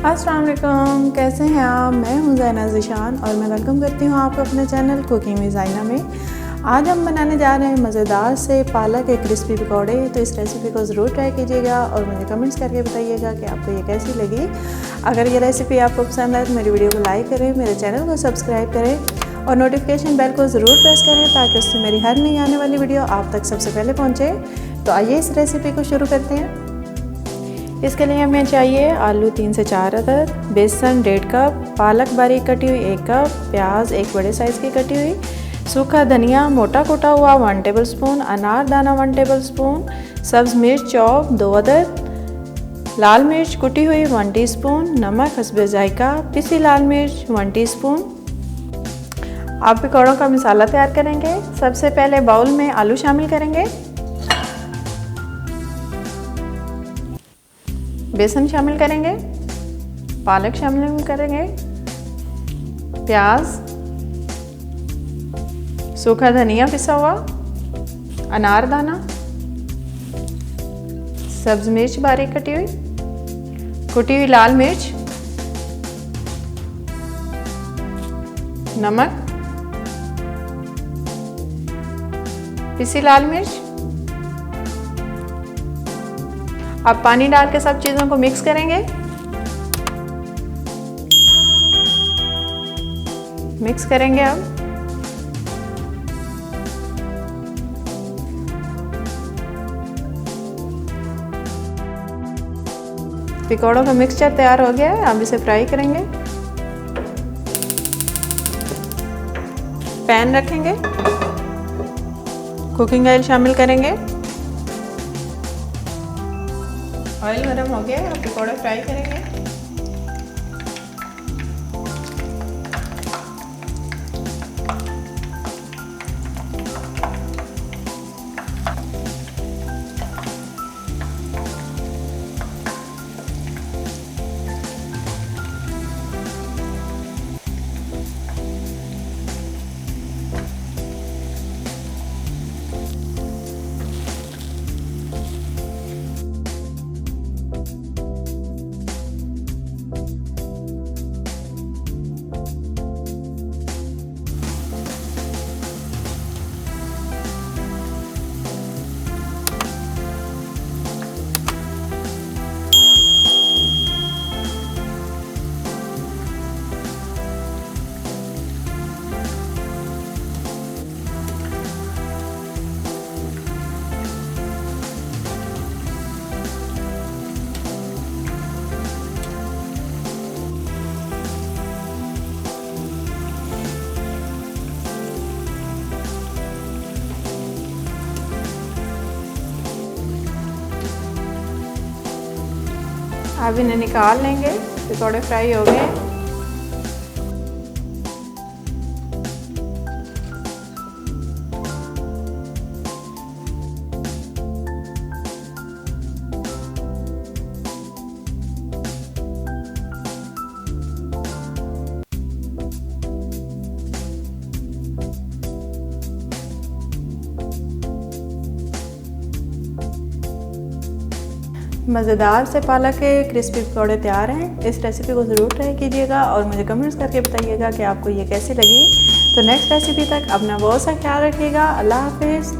अस्सलाम वालेकुम, कैसे हैं आप। मैं हूं ज़ैना ज़ीशान और मैं वेलकम करती हूं आपको अपने चैनल कुकिंग विद ज़ाइना में। आज हम बनाने जा रहे हैं मज़ेदार से पालक के क्रिस्पी पकौड़े। तो इस रेसिपी को ज़रूर ट्राई कीजिएगा और मुझे कमेंट्स करके बताइएगा कि आपको ये कैसी लगी। अगर ये रेसिपी आपको पसंद आए तो मेरी वीडियो को लाइक करें, मेरे चैनल को सब्सक्राइब करें और नोटिफिकेशन बेल को ज़रूर प्रेस करें ताकि उससे मेरी हर नई आने वाली वीडियो आप तक सबसे पहले पहुँचे। तो आइए इस रेसिपी को शुरू करते हैं। इसके लिए हमें चाहिए आलू 3 से 4 अदद, बेसन 1.5 कप, पालक बारीक कटी हुई 1 कप, प्याज 1 बड़े साइज़ की कटी हुई, सूखा धनिया मोटा कुटा हुआ 1 टेबलस्पून, अनार दाना 1 टेबलस्पून, सब्ज़ मिर्च चॉप 2 अदद, लाल मिर्च कुटी हुई 1 टीस्पून, नमक हस्बे जायका, पिसी लाल मिर्च 1 टीस्पून। आप पकौड़ों का मसाला तैयार करेंगे। सबसे पहले बाउल में आलू शामिल करेंगे, बेसन शामिल करेंगे, पालक शामिल करेंगे, प्याज, सूखा धनिया पिसा हुआ, अनार दाना, सब्ज मिर्च बारीक कटी हुई, कुटी हुई लाल मिर्च, नमक, पिसी लाल मिर्च। अब पानी डाल के सब चीज़ों को मिक्स करेंगे। मिक्स करेंगे अब। पकौड़ों का मिक्सचर तैयार हो गया है। अब इसे फ्राई करेंगे। पैन रखेंगे, कुकिंग ऑयल शामिल करेंगे। ऑयल गरम हो गया है, अब पकौड़े फ्राई करेंगे। अब इन्हें निकाल लेंगे। पकौड़े फ्राई हो गए। मज़ेदार से पालक के क्रिस्पी पकौड़े तैयार हैं। इस रेसिपी को ज़रूर ट्राई कीजिएगा और मुझे कमेंट्स करके बताइएगा कि आपको ये कैसी लगी। तो नेक्स्ट रेसिपी तक अपना बहुत सा ख्याल रखिएगा। अल्लाह हाफिज़।